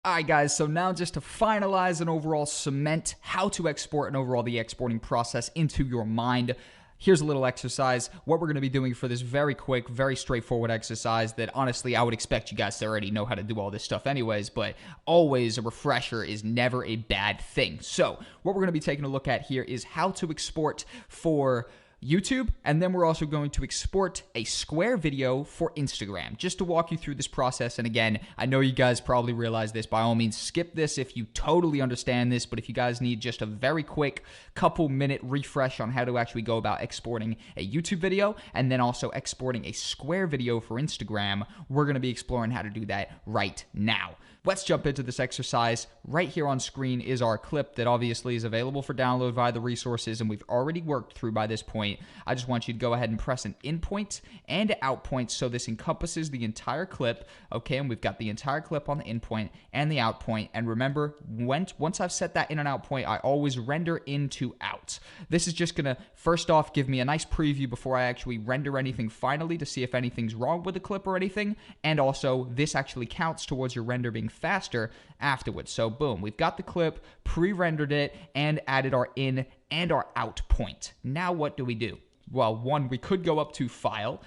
Alright guys, so now just to finalize and overall cement how to export and overall the exporting process into your mind, here's a little exercise. What we're going to be doing for this very quick, very straightforward exercise that honestly I would expect you guys to already know how to do all this stuff anyways, but always a refresher is never a bad thing. So what we're going to be taking a look at here is how to export for YouTube, and then we're also going to export a Square video for Instagram, just to walk you through this process. And again, I know you guys probably realize this. By all means, skip this if you totally understand this, but if you guys need just a very quick couple-minute refresh on how to actually go about exporting a YouTube video, and then also exporting a Square video for Instagram, we're going to be exploring how to do that right now. Let's jump into this exercise. Right here on screen is our clip that obviously is available for download via the resources, and we've already worked through by this point. I just want you to go ahead and press an in point and out point so this encompasses the entire clip, okay? And we've got the entire clip on the in point and the out point. And remember, once I've set that in and out point, I always render into out. This is just gonna, first off, give me a nice preview before I actually render anything finally to see if anything's wrong with the clip or anything. And also, this actually counts towards your render being faster afterwards. So boom, we've got the clip, pre-rendered it, and added our in and our out point. Now what do we do? Well, one, we could go up to File,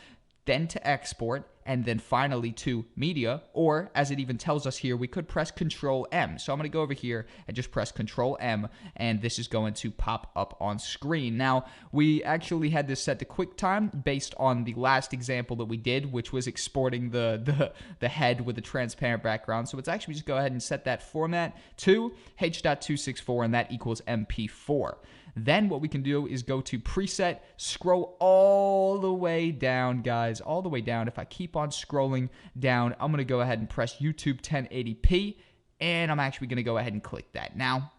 then to Export, and then finally to Media, or as it even tells us here, we could press Control M. So I'm going to go over here and just press Control M, and this is going to pop up on screen. Now, we actually had this set to QuickTime based on the last example that we did, which was exporting the head with the transparent background. So let's actually just go ahead and set that format to H.264, and that equals MP4. Then what we can do is go to Preset, scroll all the way down, guys, all the way down. If I keep on scrolling down, I'm going to go ahead and press YouTube 1080p, and I'm actually going to go ahead and click that. Now,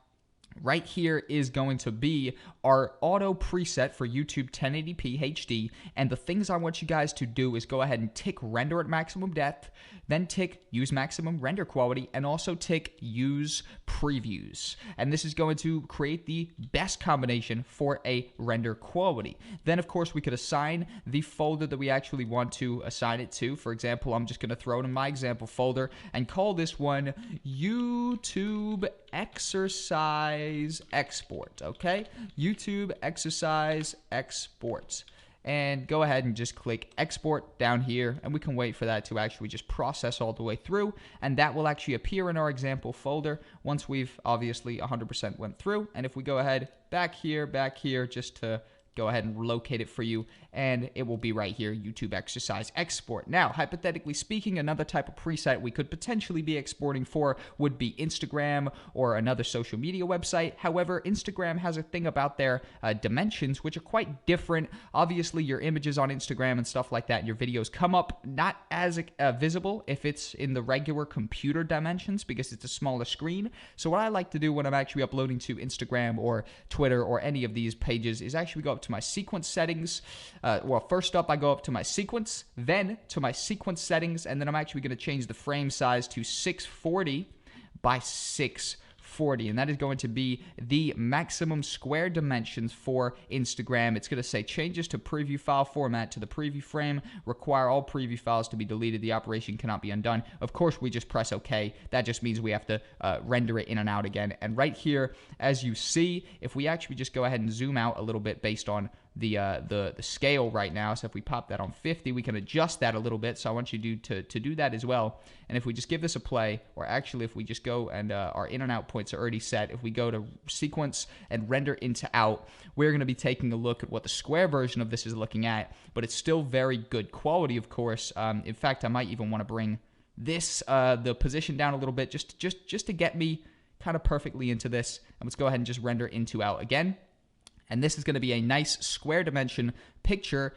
right here is going to be our auto preset for YouTube 1080p HD, and the things I want you guys to do is go ahead and tick render at maximum depth, then tick use maximum render quality, and also tick use previews. And this is going to create the best combination for a render quality. Then of course we could assign the folder that we actually want to assign it to. For example, I'm just going to throw it in my example folder and call this one YouTube exercise export, okay? YouTube exercise export. And go ahead and just click export down here, and we can wait for that to actually just process all the way through, and that will actually appear in our example folder once we've obviously 100% went through. And if we go ahead back here, just to go ahead and locate it for you, and it will be right here, YouTube exercise export. Now, hypothetically speaking, another type of preset we could potentially be exporting for would be Instagram or another social media website. However, Instagram has a thing about their dimensions, which are quite different. Obviously, your images on Instagram and stuff like that, your videos come up not as visible if it's in the regular computer dimensions because it's a smaller screen. So what I like to do when I'm actually uploading to Instagram or Twitter or any of these pages is actually go up to my sequence settings. Well, first up, I go up to my sequence, then to my sequence settings, and then I'm actually going to change the frame size to 640 by 640, and that is going to be the maximum square dimensions for Instagram. It's going to say changes to preview file format to the preview frame require all preview files to be deleted. The operation cannot be undone. Of course, we just press OK. That just means we have to render it in and out again. And right here, as you see, if we actually just go ahead and zoom out a little bit based on the scale right now. So if we pop that on 50, we can adjust that a little bit. So I want you to do that as well. And if we just give this a play, or actually if we just go and our in and out points are already set, if we go to sequence and render into out, we're going to be taking a look at what the square version of this is looking at, but it's still very good quality, of course. In fact, I might even want to bring this the position down a little bit just to get me kind of perfectly into this. And let's go ahead and just render into out again. And this is going to be a nice square dimension picture,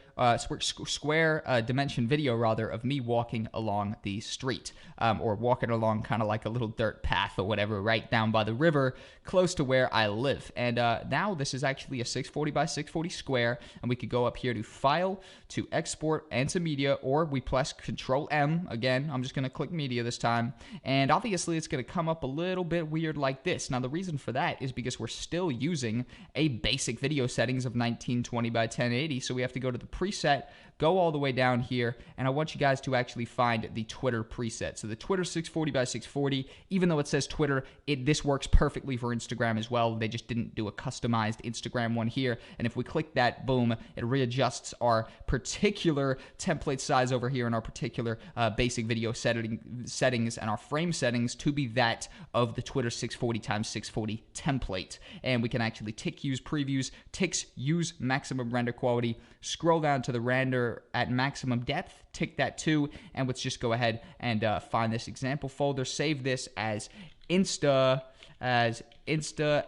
square dimension video rather, of me walking along the street, or walking along kind of like a little dirt path or whatever, right down by the river, close to where I live. And now this is actually a 640 by 640 square, and we could go up here to File, to Export, and to Media, or we press Control M. Again, I'm just going to click Media this time, and obviously it's going to come up a little bit weird like this. Now the reason for that is because we're still using a basic video settings of 1920 by 1080, so we have to go to the preset, go all the way down here, and I want you guys to actually find the Twitter preset. So the Twitter 640 by 640, even though it says Twitter, this works perfectly for Instagram as well. They just didn't do a customized Instagram one here. And if we click that, boom, it readjusts our particular template size over here in our particular basic video settings and our frame settings to be that of the Twitter 640 x 640 template. And we can actually tick use previews, ticks use maximum render quality, scroll down to the render at maximum depth, tick that too, and let's just go ahead and find this example folder, save this as Insta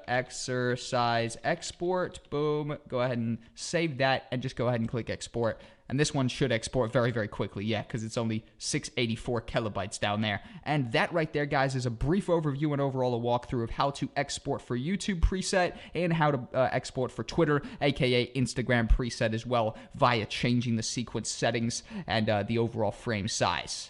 exercise export. Boom, go ahead and save that and just go ahead and click export. And this one should export very, very quickly, yeah, because it's only 684 kilobytes down there. And that right there, guys, is a brief overview and overall a walkthrough of how to export for YouTube preset and how to export for Twitter, aka Instagram preset as well, via changing the sequence settings and the overall frame size.